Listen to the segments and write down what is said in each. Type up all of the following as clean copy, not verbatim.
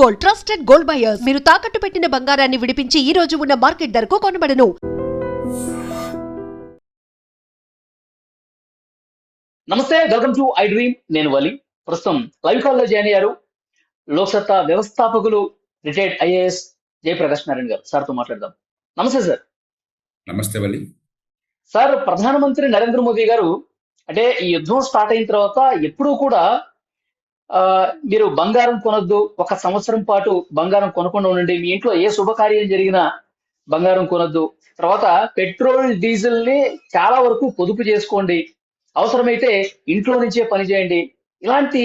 Gold, trusted gold buyers. మీరు తాకట్టు పెట్టిన బంగారాన్ని విడిపించి ఈ రోజు ఉన్న మార్కెట్ ధరకు కొనబడను. నమస్తే, వెల్కమ్ టు ఐ డ్రీమ్. నేను వలి. ప్రస్తుతం లైవ్ కాల్ లో జాయిన్ అయ్యారు లోక్సత్తా వ్యవస్థాపకులు రిటైర్డ్ ఐఏఎస్ జయప్రకాష్ నారాయణ గారు. సార్తో మాట్లాడదాం. నమస్తే సార్. నమస్తే వలి. సార్, ప్రధానమంత్రి నరేంద్ర మోదీ గారు అంటే ఈ యుద్ధం స్టార్ట్ అయిన తర్వాత ఎప్పుడూ కూడా మీరు బంగారం కొనొద్దు, 1 సంవత్సరం పాటు బంగారం కొనకుండా ఉండండి, మీ ఇంట్లో ఏ శుభకార్యం జరిగినా బంగారం కొనొద్దు, తర్వాత పెట్రోల్ డీజిల్ ని చాలా వరకు పొదుపు చేసుకోండి, అవసరమైతే ఇంట్లో నుంచే పని చేయండి, ఇలాంటి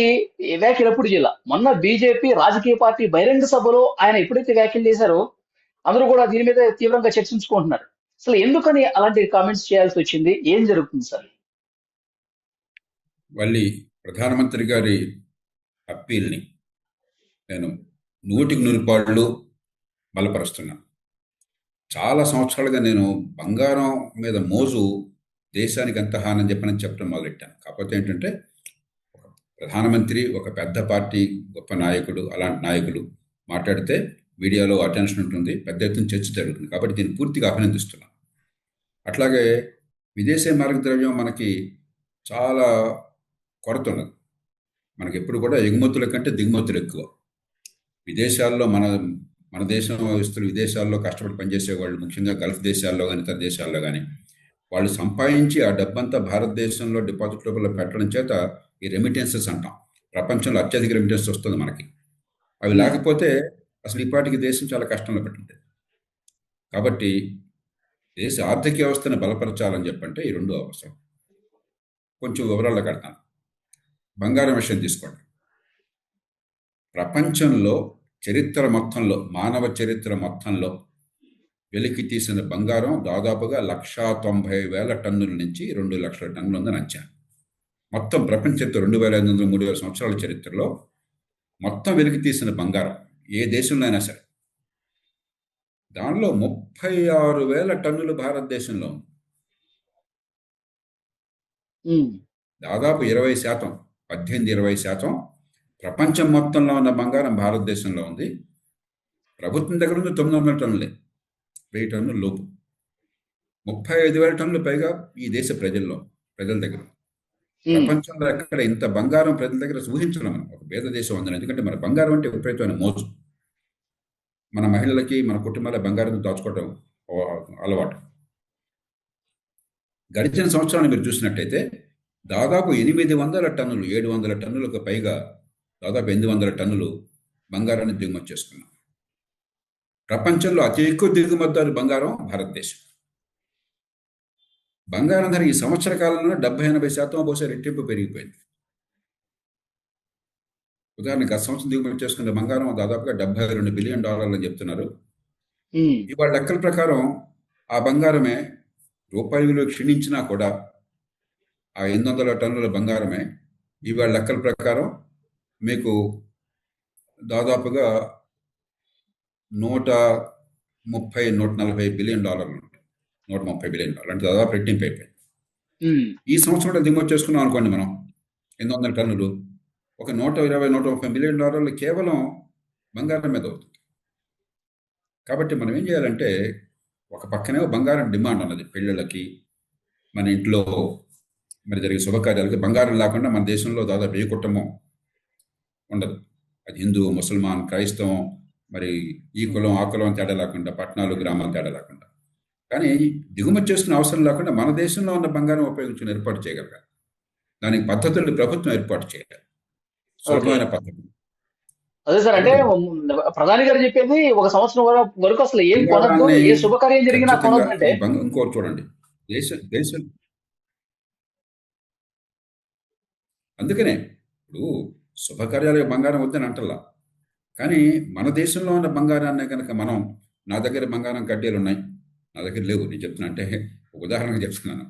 వ్యాఖ్యలు ఎప్పుడు చేయాల. మొన్న బీజేపీ రాజకీయ పార్టీ బహిరంగ సభలో ఆయన ఎప్పుడైతే వ్యాఖ్యలు చేశారో అందరూ కూడా దీని మీద తీవ్రంగా చర్చించుకుంటున్నారు. అసలు ఎందుకని అలాంటి కామెంట్స్ చేయాల్సి వచ్చింది? ఏం జరుగుతుంది సార్? వల్లి, ప్రధానమంత్రి గారి అప్పీల్ని నేను 100% బలపరుస్తున్నాను. చాలా సంవత్సరాలుగా నేను బంగారం మీద మోజు దేశానికి ఎంత హాని చెప్పడం మొదలెట్టాను. కాకపోతే ఏంటంటే ఒక ప్రధానమంత్రి, ఒక పెద్ద పార్టీ, గొప్ప నాయకుడు, అలాంటి నాయకులు మాట్లాడితే మీడియాలో అటెన్షన్ ఉంటుంది, పెద్ద ఎత్తున చర్చ జరుగుతుంది. కాబట్టి దీన్ని పూర్తిగా అభినందిస్తున్నాను. అట్లాగే విదేశీ మార్గద్రవ్యం మనకి చాలా కొరత ఉన్నది. మనకి ఎప్పుడు కూడా ఎగుమతుల కంటే దిగుమతులు ఎక్కువ. విదేశాల్లో మన దేశం వ్యవస్థలు విదేశాల్లో కష్టపడి పనిచేసే వాళ్ళు, ముఖ్యంగా గల్ఫ్ దేశాల్లో కానీ ఇతర దేశాల్లో కానీ, వాళ్ళు సంపాదించి ఆ డబ్బంతా భారతదేశంలో డిపాజిట్ లోపల పెట్టడం చేత ఈ రెమిటెన్సెస్ అంటాం. ప్రపంచంలో అత్యధిక రెమిటెన్స్ వస్తుంది మనకి. అవి లేకపోతే అసలు ఈ పాటికి దేశం చాలా కష్టంలో పెట్టుంటుంది. కాబట్టి దేశ ఆర్థిక వ్యవస్థను బలపరచాలని చెప్పంటే ఈ 2 అవసరం. కొంచెం వివరాల్లో కడతాను. బంగారం విషయం తీసుకోండి. ప్రపంచంలో చరిత్ర మొత్తంలో, మానవ చరిత్ర మొత్తంలో వెలికి తీసిన బంగారం దాదాపుగా 190,000 టన్నుల నుంచి 2 లక్షల టన్నులు ఉందని అంచనా. మొత్తం ప్రపంచ చరిత్ర 2,500, 3,000 సంవత్సరాల చరిత్రలో మొత్తం వెలికి తీసిన బంగారం ఏ దేశంలో అయినా సరే దానిలో 36,000 టన్నులు భారతదేశంలో ఉంది. దాదాపు 20%, 18-20% ప్రపంచం మొత్తంలో ఉన్న బంగారం భారతదేశంలో ఉంది. ప్రభుత్వం దగ్గర ఉంది 900 టన్నులే, 1000 టన్నుల లోపు. 35,000 టన్నులు పైగా ఈ దేశ ప్రజల దగ్గర. ప్రపంచంలో ఎక్కడ ఇంత బంగారం ప్రజల దగ్గర ఊహించడం మనం ఒక పేద దేశం ఉందని. ఎందుకంటే మన బంగారం అంటే విపరీతమైన మోజు. మన మహిళలకి, మన కుటుంబాల బంగారం దాచుకోవడం అలవాటు. గడిచిన సంవత్సరాన్ని మీరు చూసినట్టయితే దాదాపు 800 టన్నులు, 700 టన్నులకు పైగా, దాదాపు 800 టన్నులు బంగారాన్ని దిగుమతి చేసుకున్నాం. ప్రపంచంలో అతి ఎక్కువ దిగుమతిదారు బంగారం భారతదేశం. బంగారం ధర ఈ సంవత్సర కాలంలో 70-80% బహుశా రెట్టింపు పెరిగిపోయింది. ఉదాహరణకు గత సంవత్సరం దిగుమతి చేసుకున్న బంగారం దాదాపుగా $72 బిలియన్ అని చెప్తున్నారు. ఇవాళ లెక్కల ప్రకారం ఆ బంగారమే రూపాయి విలువ క్షీణించినా కూడా ఆ 800 టన్నుల బంగారమే ఇవాళ లెక్కల ప్రకారం మీకు దాదాపుగా $130-140 బిలియన్ ఉంటాయి. $130 బిలియన్ అంటే దాదాపు రెట్టింపు అయిపోయింది. ఈ సంవత్సరం దిగుమతి చేసుకున్నాం అనుకోండి, మనం 800 టన్నులు, ఒక $120-130 బిలియన్ కేవలం బంగారం మీద అవుతుంది. కాబట్టి మనం ఏం చేయాలంటే, ఒక పక్కనే బంగారం డిమాండ్ ఉన్నది. పెళ్ళిళ్ళకి, మన ఇంట్లో మరి జరిగే శుభకార్యాలకి బంగారం లేకుండా మన దేశంలో దాదాపు ఏ కుటుంబం ఉండదు. అది హిందూ, ముసల్మాన్, క్రైస్తవం, మరి ఈ కులం ఆ కులం తేడా లేకుండా, పట్టణాలు గ్రామాలు తేడా లేకుండా. కానీ దిగుమతి చేసుకునే అవసరం లేకుండా మన దేశంలో ఉన్న బంగారం ఉపయోగించుకుని ఏర్పాటు చేయగలగాలి. దానికి పద్ధతులను ప్రభుత్వం ఏర్పాటు చేయాలి, సులభమైన పద్ధతి. అదే సార్, అంటే ప్రధాని గారు చెప్పేది 1 సంవత్సరం వరకు అసలు ఏం కొనద్దు, ఏ శుభకార్యం జరిగినా కొనద్దు అంటే. ఇంకోటి చూడండి, దేశం అందుకనే ఇప్పుడు శుభకార్యాలకు బంగారం వద్దని అంటల్లా. కానీ మన దేశంలో ఉన్న బంగారాన్ని కనుక మనం, నా దగ్గర బంగారం కడ్డీలు ఉన్నాయి, నా దగ్గర లేవు, నేను చెప్తున్నా అంటే ఉదాహరణగా చెప్తున్నాను.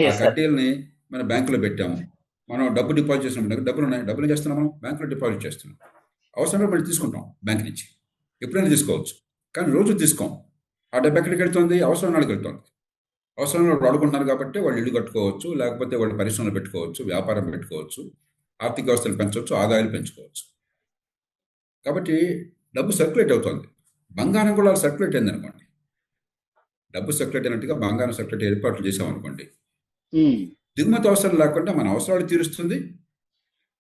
ఆ కడ్డీలని మన బ్యాంకులో పెట్టాము, మనం డబ్బు డిపాజిట్ చేసినప్పుడు డబ్బులు ఉన్నాయి, డబ్బులు చేస్తున్నాం, మనం బ్యాంకులో డిపాజిట్ చేస్తున్నాం. అవసరమే మళ్ళీ తీసుకుంటాం బ్యాంక్ నుంచి, ఎప్పుడైనా తీసుకోవచ్చు. కానీ రోజు తీసుకోం. ఆ డబ్బు ఎక్కడికి వెళ్తుంది? అవసరం నాళ్ళకి వెళ్తుంది. అవసరం వాళ్ళు వాడుకుంటున్నారు కాబట్టి వాళ్ళు ఇల్లు కట్టుకోవచ్చు, లేకపోతే వాళ్ళు పరిశ్రమలు పెట్టుకోవచ్చు, వ్యాపారం పెట్టుకోవచ్చు, ఆర్థిక వ్యవస్థలు పెంచవచ్చు, ఆదాయాలు పెంచుకోవచ్చు. కాబట్టి డబ్బు సర్క్యులేట్ అవుతుంది. బంగారం కూడా సర్క్యులేట్ అయింది అనుకోండి, డబ్బు సర్క్యులేట్ అయినట్టుగా బంగారం సర్క్యులేట్ ఏర్పాట్లు చేసామనుకోండి, ఉమ్, దిగుమతి అవసరం లేకుండా మన అవసరాలు తీరుస్తుంది.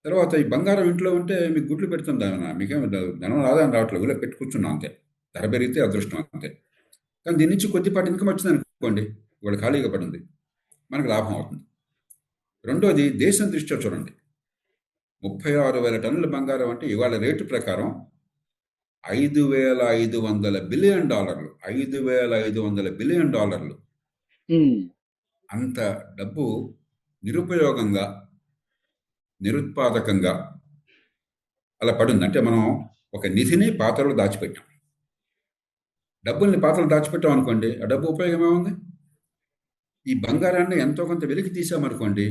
తర్వాత ఈ బంగారం ఇంట్లో ఉంటే మీకు గుడ్లు పెడుతుంది, మీకేం ధనం ఆదాయం రావట్లేదు, ఊళ్ళో పెట్టి కూర్చున్నాం అంతే. ధర పెరిగితే అదృష్టం అంతే. కానీ దీని నుంచి కొద్దిపాటి ఇన్కమ్ వచ్చింది అనుకోండి, ఇవాళ ఖాళీగా పడింది, మనకు లాభం అవుతుంది. రెండోది, దేశం దృష్ట్యా చూడండి, 36,000 టన్నుల బంగారం అంటే ఇవాళ రేటు ప్రకారం $5,500 బిలియన్, $5,500 బిలియన్. ఉమ్, అంత డబ్బు నిరుపయోగంగా, నిరుత్పాదకంగా అలా పడింది. అంటే మనం ఒక నిధిని పాత్రలో దాచిపెట్టాం, డబ్బుల్ని పాత్రలు దాచిపెట్టాం అనుకోండి, ఆ డబ్బు ఉపయోగం ఏముంది? ఈ బంగారాన్ని ఎంతో కొంత వెలికి తీసామనుకోండి,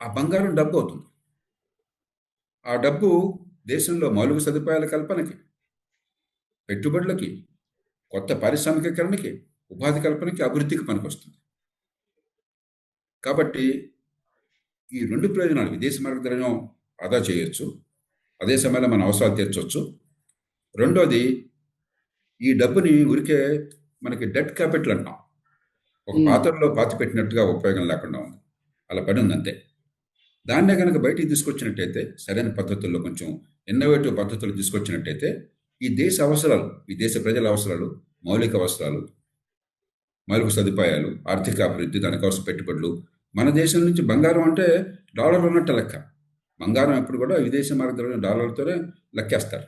ఆ బంగారం డబ్బు అవుతుంది. ఆ డబ్బు దేశంలో మౌలిక సదుపాయాల కల్పనకి, పెట్టుబడులకి, కొత్త పారిశ్రామికీకరణకి, ఉపాధి కల్పనకి, అభివృద్ధికి పనికొస్తుంది. కాబట్టి ఈ రెండు ప్రయోజనాలు, విదేశీ మార్గద్రవ్యం ఆదా చేయొచ్చు, అదే సమయంలో మన అవసరాలు తీర్చవచ్చు. రెండోది, ఈ డబ్బుని ఊరికే మనకి డెట్ క్యాపిటల్ అంటాం, ఒక పాత్రలో పాతి పెట్టినట్టుగా ఉపయోగం లేకుండా ఉంది, అలా పడి ఉంది అంతే. దాన్నే కనుక బయటికి తీసుకొచ్చినట్టయితే, సరైన పద్ధతుల్లో కొంచెం ఇన్నోవేటివ్ పద్ధతులు తీసుకొచ్చినట్టయితే, ఈ దేశ అవసరాలు, ఈ దేశ ప్రజల అవసరాలు, మౌలిక అవసరాలు, మౌలిక సదుపాయాలు, ఆర్థిక అభివృద్ధి, దానికోసం పెట్టుబడులు, మన దేశం నుంచి బంగారం అంటే డాలర్లు ఉన్నట్టు లెక్క. బంగారం ఎప్పుడు కూడా విదేశీ మార్గద్రవ్యం డాలర్లతోనే లెక్కేస్తారు.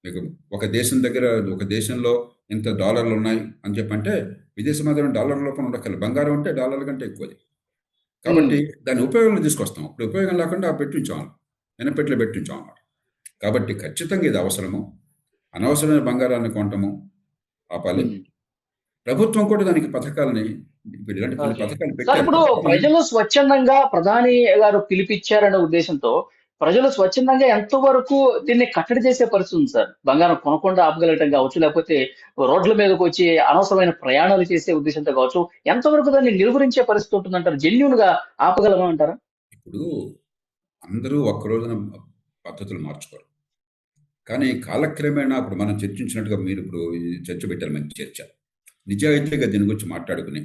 మీకు ఒక దేశం దగ్గర, ఒక దేశంలో ఇంత డాలర్లు ఉన్నాయి అని చెప్పంటే, విదేశీ మార్గద్రవ్యం డాలర్ లోపల ఉండక్కర్లేదు, బంగారం అంటే డాలర్ల కంటే ఎక్కువది. కాబట్టి దాని ఉపయోగంలో తీసుకొస్తాం. ఇప్పుడు ఉపయోగం లేకుండా పెట్టించాం, వెనపెట్లో పెట్టించాం అన్నమాట. కాబట్టి ఖచ్చితంగా ఇది అవసరము. అనవసరమైన బంగారాన్ని కొనటము ఆపాలి. ప్రభుత్వం కూడా దానికి పథకాలని, ఇప్పుడు ఇలాంటి కొన్ని ఓకే. పథకాలు సార్, పెట్టారు. ఇప్పుడు ప్రజలు స్వచ్ఛందంగా ప్రధాని గారు పిలిపిచ్చారనే ఉద్దేశంతో ప్రజలు స్వచ్ఛందంగా ఎంతవరకు దీన్ని కట్టడి చేసే పరిస్థితి ఉంది సార్? బంగారం కొనకుండా ఆపగలగటం కావచ్చు, లేకపోతే రోడ్ల మీదకి వచ్చి అనవసరమైన ప్రయాణాలు చేసే ఉద్దేశంతో కావచ్చు, ఎంతవరకు దాన్ని నిలువరించే పరిస్థితి ఉంటుందంటారు? జెన్యూన్ గా ఆపగలమా అంటారా? ఇప్పుడు అందరూ ఒక్క రోజున పద్ధతులు మార్చుకోరు, కానీ కాలక్రమేణా ఇప్పుడు మనం చర్చించినట్టుగా, మీరు ఇప్పుడు ఈ చర్చ పెట్టారు, మంచి చర్చ, నిజాయితీగా దీని గురించి మాట్లాడుకుని.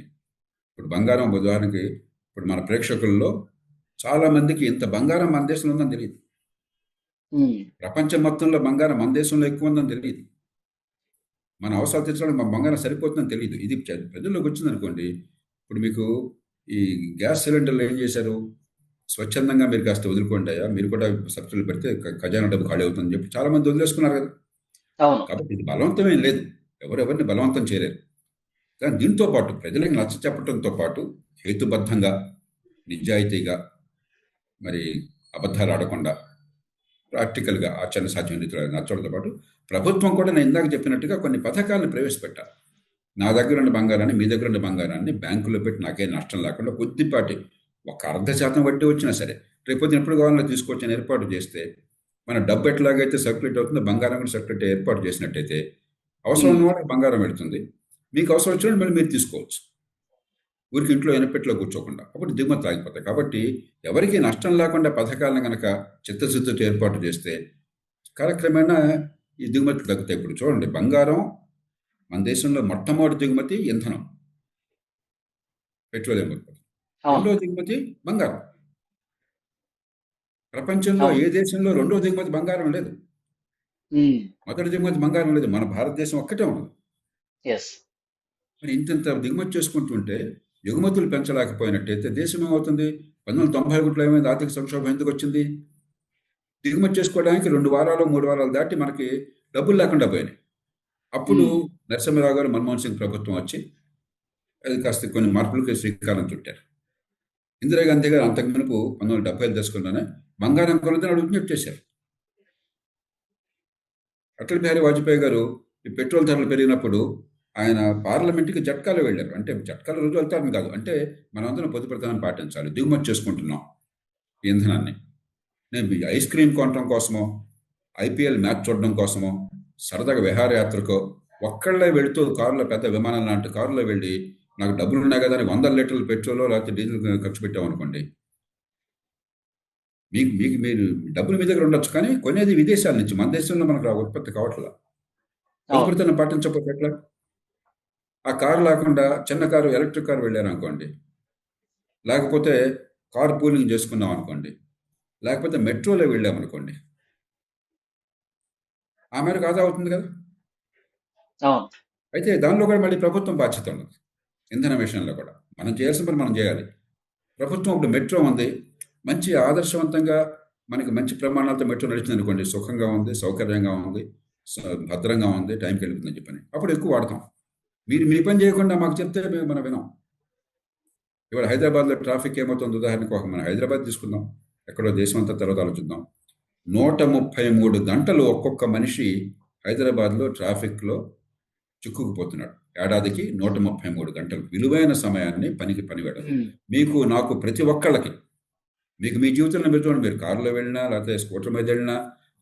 ఇప్పుడు బంగారం ఉదాహరణకి, ఇప్పుడు మన ప్రేక్షకుల్లో చాలా మందికి ఇంత బంగారం మన దేశంలో ఉందని తెలియదు, ప్రపంచం మొత్తంలో బంగారం మన దేశంలో ఎక్కువ ఉందని తెలియదు, మన అవసరాలు తీర్చడానికి మన బంగారం సరిపోతుందని తెలియదు. ఇది ప్రజల్లోకి వచ్చింది అనుకోండి. ఇప్పుడు మీకు ఈ గ్యాస్ సిలిండర్లు ఏం చేశారు, స్వచ్ఛందంగా మీరు కాస్త వదులుకోండి అయ్యా, మీరు కూడా సబ్సిడీలు పెడితే ఖజానా డబ్బు ఖాళీ అవుతుందని చెప్పి చాలా మంది వదిలేసుకున్నారు కదా. అవును. కాబట్టి ఇది బలవంతమేం లేదు, ఎవరెవరిని బలవంతం చేయలేరు. కానీ దీంతో పాటు ప్రజలకు నచ్చ చెప్పడంతో పాటు హేతుబద్ధంగా, నిజాయితీగా, మరి అబద్ధాలు ఆడకుండా, ప్రాక్టికల్గా, ఆచరణ సాధ్యం రీతిలో నచ్చడంతో పాటు ప్రభుత్వం కూడా నేను ఇందాక చెప్పినట్టుగా కొన్ని పథకాలను ప్రవేశపెట్టాలి. నా దగ్గర ఉన్న బంగారాన్ని, మీ దగ్గర ఉన్న బంగారాన్ని బ్యాంకులో పెట్టి నాకేం నష్టం లేకుండా కొద్దిపాటి, ఒక 0.5% వడ్డీ వచ్చినా సరే, రేపు ఎప్పుడు కావాలో తీసుకొచ్చిన ఏర్పాటు చేస్తే, మన డబ్బు ఎట్లాగైతే సర్క్యులేట్ అవుతుందో బంగారం కూడా సర్క్యులేట్ ఏర్పాటు చేసినట్టయితే, అవసరం ఉన్న వాళ్ళకి బంగారం పెడుతుంది, మీకు అవసరం వచ్చినప్పుడు మళ్ళీ మీరు తీసుకోవచ్చు, ఊరికి ఇంట్లో ఎనపెట్లో కూర్చోకుండా. అప్పుడు దిగుమతులు ఆగిపోతాయి. కాబట్టి ఎవరికి నష్టం లేకుండా పథకాలను కనుక చిత్తశుద్ధితో ఏర్పాటు చేస్తే కాలక్రమేణా ఈ దిగుమతులు తగ్గుతాయి. ఇప్పుడు చూడండి, బంగారం మన దేశంలో మొట్టమొదటి దిగుమతి ఇంధనం, పెట్రోలియం ఉత్పత్తి. రెండో దిగుమతి బంగారం. ప్రపంచంలో ఏ దేశంలో రెండో దిగుమతి బంగారం లేదు, మొదటి దిగుమతి బంగారం లేదు, మన భారతదేశం ఒక్కటే ఉండదు. మరి ఇంత దిగుమతి చేసుకుంటుంటే ఎగుమతులు పెంచలేకపోయినట్టయితే దేశం ఏమవుతుంది? 1991లో ఏమైంది? ఆర్థిక సంక్షోభం ఎందుకు వచ్చింది? దిగుమతి చేసుకోవడానికి 2 వారాలు 3 వారాలు దాటి మనకి డబ్బులు లేకుండా పోయినాయి. అప్పుడు నరసింహరావు గారు, మన్మోహన్ సింగ్ ప్రభుత్వం వచ్చి అది కాస్త కొన్ని మార్పులకి శ్రీకారం చుట్టారు. ఇందిరాగాంధీ గారు అంతకు మునుపు 1970 దశకంలోనే బంగారం కొనదని విజ్ఞప్తి చేశారు. అటల్ బిహారీ వాజ్పేయి గారు ఈ పెట్రోల్ ధరలు పెరిగినప్పుడు ఆయన పార్లమెంట్కి జట్కాలో వెళ్ళారు. అంటే జట్కాల రోజు వెళ్తారని కాదు, అంటే మనందరం పొదుపు ప్రధానం పాటించాలి, దిగుమతి చేసుకుంటున్నాం ఈ ఇంధనాన్ని. నేను ఐస్ క్రీమ్ కొనడం కోసమో, ఐపీఎల్ మ్యాచ్ చూడడం కోసమో, సరదాగా విహారయాత్రకో ఒక్కళ్ళే వెళుతూ కారులో, పెద్ద విమానం లాంటి కారులో వెళ్ళి నాకు డబ్బులు ఉన్నాయి కదా అని 100 లీటర్ల పెట్రోల్ లేకపోతే డీజిల్ ఖర్చు పెట్టామనుకోండి, మీరు డబ్బులు మీ దగ్గర ఉండొచ్చు, కానీ కొనేది విదేశాల నుంచి, మన దేశంలో మనకు ఉత్పత్తి కావట్లేదు. అవును. పొదుపుతనం పాటించకపోతే ఎట్లా? ఆ కారు లేకుండా చిన్న కారు, ఎలక్ట్రిక్ కారు వెళ్ళారు అనుకోండి, లేకపోతే కార్ పూలింగ్ చేసుకున్నాం అనుకోండి, లేకపోతే మెట్రోలో వెళ్ళామనుకోండి, ఆ మేరకు ఆదా అవుతుంది కదా. అవును. అయితే దానిలో కూడా మళ్ళీ ప్రభుత్వం బాధ్యత ఉన్నది. ఇంధన విషయంలో కూడా మనం చేయాల్సిన పని మనం చేయాలి. ప్రభుత్వం ఇప్పుడు మెట్రో ఉంది, మంచి ఆదర్శవంతంగా మనకి మంచి ప్రమాణాలతో మెట్రో నడిచింది అనుకోండి, సుఖంగా ఉంది, సౌకర్యంగా ఉంది, భద్రంగా ఉంది, టైంకి వెళ్ళిపోతుందని చెప్పని అప్పుడు ఎక్కువ వాడతాం. మీరు మీ పని చేయకుండా మాకు చెప్తే మనం వినాం. ఇవాళ హైదరాబాద్లో ట్రాఫిక్ ఏమవుతుంది? ఉదాహరణకు మన హైదరాబాద్ తీసుకుందాం, ఎక్కడో దేశం అంతా తర్వాత ఆలోచిద్దాం. 133 గంటలు ఒక్కొక్క మనిషి హైదరాబాద్లో ట్రాఫిక్లో చిక్కుకుపోతున్నాడు. ఏడాదికి 133 గంటలు విలువైన సమయాన్ని పనికి పనివేయడం. మీకు నాకు ప్రతి ఒక్కళ్ళకి, మీకు మీ జీవితంలో మీరు చూడండి, మీరు కారులో వెళ్ళినా, లేకపోతే స్కూటర్ మీద వెళ్ళినా,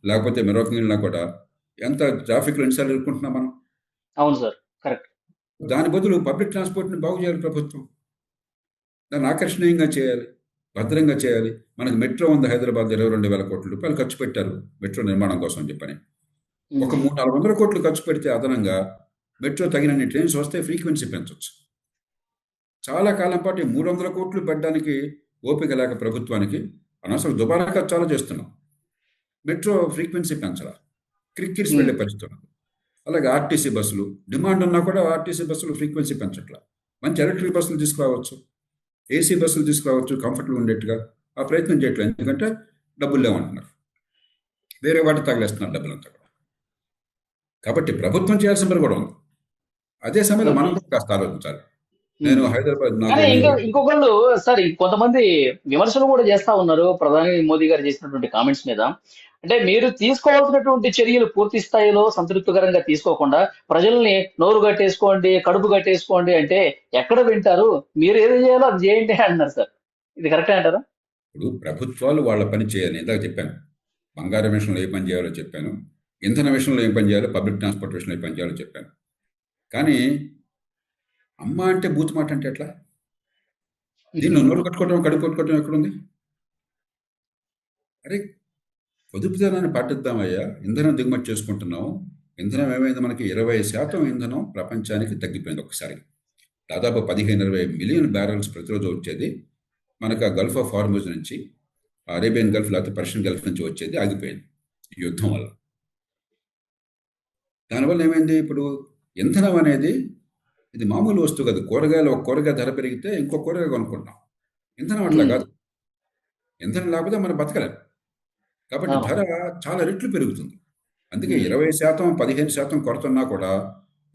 లేకపోతే మరొక వెళ్ళినా కూడా ఎంత ట్రాఫిక్లో ఎన్నిసార్లు ఎదుర్కొంటున్నాం మనం. అవును సార్, కరెక్ట్. దాని బదులు పబ్లిక్ ట్రాన్స్పోర్ట్ని బాగు చేయాలి ప్రభుత్వం, దాన్ని ఆకర్షణీయంగా చేయాలి, భద్రంగా చేయాలి. మనకు మెట్రో ఉంది హైదరాబాద్, 22,000 కోట్ల రూపాయలు ఖర్చు పెట్టారు మెట్రో నిర్మాణం కోసం అని చెప్పని. ఒక 300-400 కోట్లు ఖర్చు పెడితే అదనంగా మెట్రో తగినన్ని ట్రైన్స్ వస్తే ఫ్రీక్వెన్సీ పెంచవచ్చు. చాలా కాలం పాటు 300 కోట్లు పెట్టడానికి ఓపిక లేక ప్రభుత్వానికి అనవసరం దుబారా ఖర్చు చాలా చేస్తున్నాం. మెట్రో ఫ్రీక్వెన్సీ పెంచాల, క్రిక్కిరిసి వెళ్ళే పరిస్థితి ఉన్నది. అలాగే ఆర్టీసీ బస్సులు డిమాండ్ ఉన్నా కూడా ఆర్టీసీ బస్సులు ఫ్రీక్వెన్సీ పెంచట్లా. మంచి ఎలక్ట్రిక్ బస్సులు తీసుకురావచ్చు, ఏసీ బస్సులు తీసుకురావచ్చు, కంఫర్టబుల్ ఉండేట్టుగా. ఆ ప్రయత్నం చేయట్లేదు, ఎందుకంటే డబ్బులు లేవంటున్నారు, వేరే వాటి తగిలేస్తున్నారు డబ్బులంతా కూడా. కాబట్టి ప్రభుత్వం చేయాల్సిన పని కూడా ఉంది. అదే సమయంలో మనం కూడా కాస్త ఆలోచించాలి. నేను హైదరాబాద్ కానీ ఇంకొకళ్ళు సార్, కొంతమంది విమర్శలు కూడా చేస్తా ఉన్నారు ప్రధాని మోదీ గారు చేసినటువంటి కామెంట్స్ మీద. అంటే మీరు తీసుకోవాల్సినటువంటి చర్యలు పూర్తి స్థాయిలో సంతృప్తికరంగా తీసుకోకుండా ప్రజల్ని నోరు కట్టేసుకోండి, కడుపు కట్టేసుకోండి అంటే ఎక్కడ వింటారు? మీరు ఏది చేయాలో అది చేయండి అంటున్నారు సార్. ఇది కరెక్టే అంటారా? ఇప్పుడు ప్రభుత్వాలు వాళ్ళ పని చేయాలి. ఇందాక చెప్పాను, బంగారం విషయంలో ఏ పని చేయాలో చెప్పాను, ఇంధన విషయంలో ఏం పని చేయాలో, పబ్లిక్ ట్రాన్స్పోర్ట్ విషయంలో ఏ పని చేయాలో చెప్పాను. కానీ అమ్మ అంటే బూత్ మాట అంటే ఎట్లా? దీనిలో నోరు కట్టుకోవటం, కడుపు కొట్టుకోవటం ఎక్కడుంది? అరే, పొదుపుదనాన్ని పాటిద్దామయ్యా, ఇంధనం దిగుమతి చేసుకుంటున్నాం. ఇంధనం ఏమైంది? మనకి 20% ఇంధనం ప్రపంచానికి తగ్గిపోయింది ఒకసారి. దాదాపు 15-20 మిలియన్ బ్యారెల్స్ ప్రతిరోజు వచ్చేది మనకు ఆ గల్ఫ్ ఆఫ్ హార్ముజ్ నుంచి, అరేబియన్ గల్ఫ్ లేకపోతే పర్షియన్ గల్ఫ్ నుంచి వచ్చేది ఆగిపోయింది ఈ యుద్ధం వల్ల. దానివల్ల ఏమైంది? ఇప్పుడు ఇంధనం అనేది ఇది మామూలు వస్తువు కాదు. కూరగాయలు, ఒక కూరగాయ ధర పెరిగితే ఇంకో కూరగాయ కొనుక్కుంటాం. ఇంధనం అట్లా కాదు. ఇంధనం లేకపోతే మనం బతకలేం. కాబట్టి ధర చాలా రెట్లు పెరుగుతుంది. అందుకే 20%, 15% కొరత ఉన్నా కూడా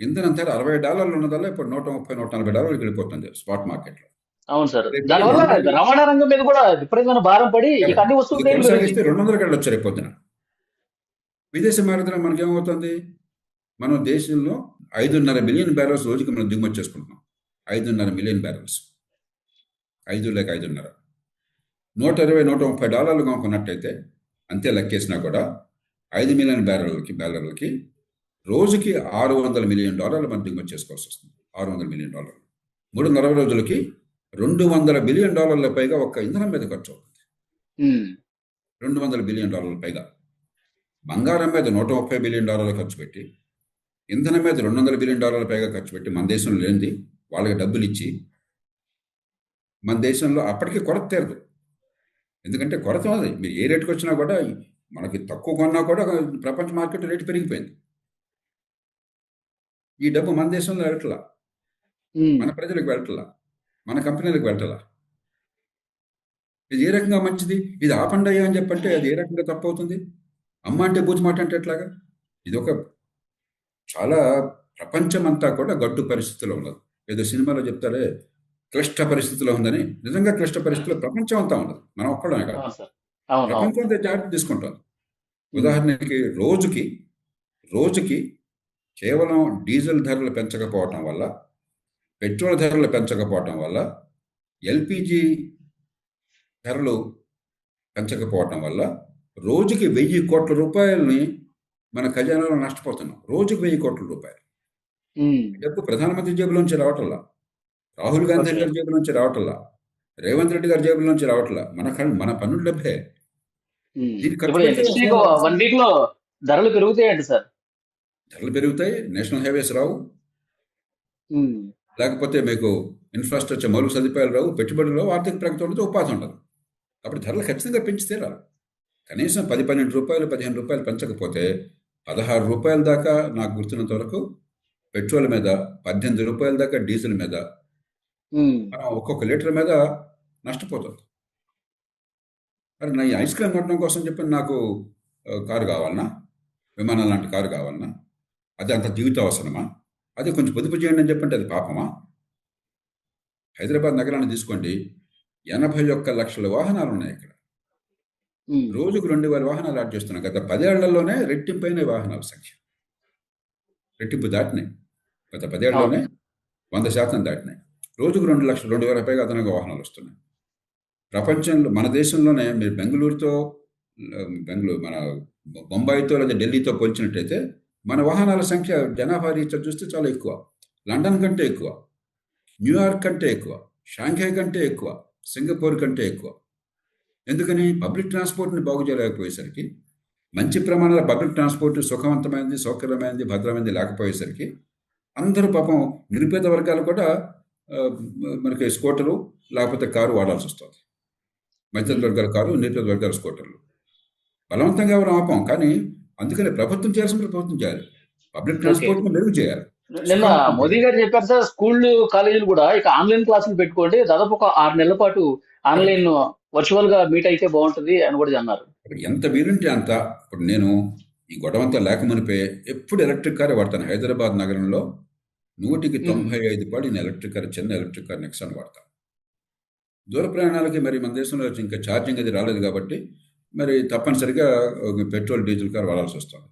ఇంధనం ధర $60 ఉన్నదల్లా ఇప్పుడు $130-140 వెళ్ళిపోతుంది స్పాట్ మార్కెట్లో. అవును సార్. దానివల్ల రవాణా రంగం మీద కూడా విపరీతమైన భారం పడి ఇక అన్ని వస్తువులు కొనసాగిస్తే 200 వెళ్ళొచ్చు రేపు పొద్దున. విదేశీ మారదనం మనకేమవుతుంది? మనం దేశంలో 5.5 మిలియన్ బ్యారెల్స్ రోజుకి మనం దిగుమతి చేసుకుంటున్నాం. 5.5 మిలియన్ బ్యారెల్స్, 5 లేక 5.5, $120-130 కొనుక్కున్నట్టయితే అంతే లెక్కేసినా కూడా 5 మిలియన్ బ్యారెల్కి రోజుకి $600 మిలియన్ మనం దిగుమతి చేసుకోవాల్సి వస్తుంది. $600 మిలియన్ 340 రోజులకి $200 బిలియన్ పైగా ఒక్క ఇంధనం మీద ఖర్చు అవుతుంది. $200 బిలియన్ పైగా. బంగారం మీద $130 బిలియన్ ఖర్చు పెట్టి, ఇంధనం మీద $200 బిలియన్ పైగా ఖర్చు పెట్టి, మన దేశంలో లేనిది వాళ్ళకి డబ్బులు ఇచ్చి, మన దేశంలో అప్పటికి కొరత తీరదు. ఎందుకంటే కొరత ఉంది. మీరు ఏ రేటుకి వచ్చినా కూడా, మనకి తక్కువ కొన్నా కూడా ప్రపంచ మార్కెట్ రేటు పెరిగిపోయింది. ఈ డబ్బు మన దేశంలో వెళ్ళట్లా, మన ప్రజలకు వెళ్ళట్లా, మన కంపెనీలకు వెళ్ళట్లా. ఇది ఏ రకంగా మంచిది? ఇది ఆపండయ్యా అని చెప్పంటే అది ఏ రకంగా తప్పు అవుతుంది? అమ్మ అంటే బూజు మాట అంటే ఎట్లాగా? ఇది ఒక చాలా ప్రపంచం అంతా కూడా గడ్డు పరిస్థితిలో ఉన్నది. ఏదో సినిమాలో చెప్తారే క్లిష్ట పరిస్థితిలో ఉందని. నిజంగా క్లిష్ట పరిస్థితిలో ప్రపంచం అంతా ఉన్నది, మనం ఒక్కడమే కాదు, ప్రపంచం అంతా జాగ్రత్త తీసుకుంటాం. ఉదాహరణకి రోజుకి కేవలం డీజిల్ ధరలు పెంచకపోవటం వల్ల, పెట్రోల్ ధరలు పెంచకపోవటం వల్ల, ఎల్పిజి ధరలు పెంచకపోవటం వల్ల రోజుకి 1,000 కోట్ల రూపాయలని మన ఖజానాలో నష్టపోతున్నాం. రోజుకి 1,000 కోట్ల రూపాయలు. డబ్బు ప్రధానమంత్రి జేబులోంచి రావటంలా, రాహుల్ గాంధీ గారి జేబులోంచి రావటంలా, రేవంత్ రెడ్డి గారి జేబులోంచి రావట్లా, మన పన్నుల డబ్బే. దీనికి ఖర్చు ఇప్పుడు పెడితే నెక్స్ట్ వీక్ 1 వీక్ లో ధరలు పెరుగుతాయండి సార్. ధరలు పెరుగుతాయి, నేషనల్ హైవేస్ రావు, ఉమ్, లేకపోతే మీకు ఇన్ఫ్రాస్ట్రక్చర్ మౌలిక సదుపాయాలు రావు, పెట్టుబడులు రావు, ఆర్థిక ప్రగతి ఉండదు, ఉపాధి ఉండదు. కాబట్టి ధరలు ఖచ్చితంగా పెంచి తీరాలి. కనీసం 10-12 రూపాయలు 15 రూపాయలు పెంచకపోతే 16 రూపాయల దాకా నాకు గుర్తున్నంత వరకు పెట్రోల్ మీద, 18 రూపాయల దాకా డీజిల్ మీద, ఉమ్, మనం ఒక్కొక్క లీటర్ మీద నష్టపోతుంది. మరి నా ఈ ఐస్ క్రీమ్ కొట్టడం కోసం చెప్పి నాకు కారు కావాలన్నా, విమానం లాంటి కారు కావాలన్నా, అది అంత జీవిత అవసరమా? అది కొంచెం పొదుపు చేయండి అని చెప్పంటే అది పాపమా? హైదరాబాద్ నగరాన్ని తీసుకోండి, 81 లక్షల వాహనాలు ఉన్నాయి ఇక్కడ. ఉమ్, రోజుకు 2000 వాహనాలు యాడ్ చేస్తున్నాం. గత 10 ఏళ్లలోనే రెట్టింపైన వాహనాల సంఖ్య, రెట్టింపు దాటినాయి. గత 10 ఏళ్లలోనే 100% దాటినాయి. రోజుకు 2,00,000 పైగా అదనంగా వాహనాలు వస్తున్నాయి. ప్రపంచంలో మన దేశంలోనే మీరు బెంగళూరుతో మన బొంబాయితో లేదా ఢిల్లీతో పోల్చినట్టయితే మన వాహనాల సంఖ్య జనాభా రీత్యా చూస్తే చాలా ఎక్కువ. లండన్ కంటే ఎక్కువ, న్యూయార్క్ కంటే ఎక్కువ, షాంఘై కంటే ఎక్కువ, సింగపూర్ కంటే ఎక్కువ. ఎందుకని? పబ్లిక్ ట్రాన్స్పోర్ట్ని బాగు చేయలేకపోయేసరికి, మంచి ప్రమాణాల పబ్లిక్ ట్రాన్స్పోర్ట్ సుఖవంతమైనది, సౌకర్యమైనది, భద్రమైనది లేకపోయేసరికి అందరూ పాపం నిరుపేద వర్గాలు కూడా మనకి స్కూటరు లేకపోతే కారు వాడాల్సి వస్తుంది. మధ్యతరగతి వర్గాల కారు, నిరుపేద వర్గాల స్కూటర్లు. బలవంతంగా ఎవరు ఆపం, కానీ అందుకని ప్రభుత్వం చేయాల్సిన ప్రభుత్వం చేయాలి. పబ్లిక్ ట్రాన్స్పోర్ట్ని మెరుగు చేయాలి. నిన్న మోదీ గారు చెప్పారు సార్, స్కూళ్ళు కాలేజీలు కూడా ఇక ఆన్లైన్ క్లాసులు పెట్టుకోండి, దాదాపు ఒక 6 నెలల పాటు ఆన్లైన్ వర్చువల్ గా మీట్ అయితే బాగుంటుంది అని కూడా అన్నారు. ఎంత వీలుంటే అంత. ఇప్పుడు నేను ఈ గొడవంతా లేకమనిపే ఎప్పుడు ఎలక్ట్రిక్ కారే వాడతాను. హైదరాబాద్ నగరంలో 195 పాటు నేను ఎలక్ట్రిక్ కార్, చిన్న ఎలక్ట్రిక్ కార్ నెక్సాన్ వాడతాను. దూర ప్రయాణాలకి మరి మన దేశంలో ఇంకా ఛార్జింగ్ అది రాలేదు కాబట్టి మరి తప్పనిసరిగా పెట్రోల్, డీజిల్ కార్ వాడాల్సి వస్తుంది.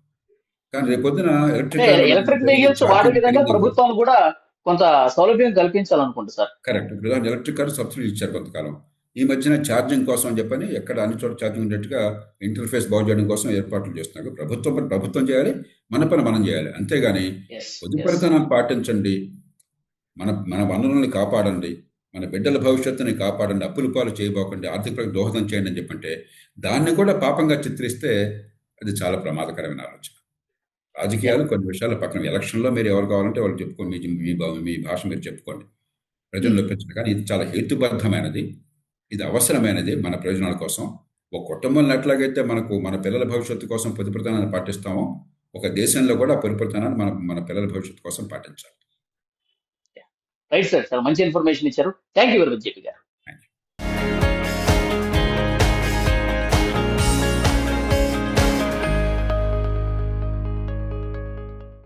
కానీ రేపొద్దున ఎలక్ట్రిక్ వెహికల్స్ వాడే విధంగా ప్రభుత్వాలు కూడా కొంత సౌలభ్యం కల్పించాలనుకుంటా సార్. కరెక్ట్. ఇప్పుడు ఎలక్ట్రిక్ కార్ సబ్సిడీ ఇచ్చారు కొంతకాలం. ఈ మధ్యన ఛార్జింగ్ కోసం అని చెప్పని ఎక్కడ అన్ని చోట్ల ఛార్జింగ్ ఉండేట్టుగా ఇంటర్ఫేస్ బాగు చేయడం కోసం ఏర్పాట్లు చేస్తున్నారు. ప్రభుత్వం చేయాలి, మన పని మనం చేయాలి. అంతేగాని పొదుపరితనాన్ని పాటించండి, మన వనరుల్ని కాపాడండి, మన బిడ్డల భవిష్యత్తుని కాపాడండి, అప్పుల పాలు చేయబోకండి, ఆర్థిక ప్రగతి దోహదం చేయండి అని చెప్పంటే దాన్ని కూడా పాపంగా చిత్రిస్తే అది చాలా ప్రమాదకరమైన ఆలోచన. రాజకీయాలు కొన్ని విషయాలు పక్కన, ఎలక్షన్లో మీరు ఎవరు కావాలంటే వాళ్ళు చెప్పుకోండి, మీ భాష మీరు చెప్పుకోండి, ప్రజల్లో పెంచండి. కానీ ఇది చాలా హేతుబద్ధమైనది, ఇది అవసరమైనది మన ప్రయోజనాల కోసం. ఒక కుటుంబంలో ఎట్లాగైతే మన పిల్లల భవిష్యత్తు కోసం పొదుపుతనాన్ని పాటిస్తామో, ఒక దేశంలో కూడా పొదుపుతనాన్ని మన పిల్లల భవిష్యత్తు కోసం పాటించాలి. రైట్ సార్, చాలా మంచి ఇన్ఫర్మేషన్ ఇచ్చారు. Thank you very much JP గారు.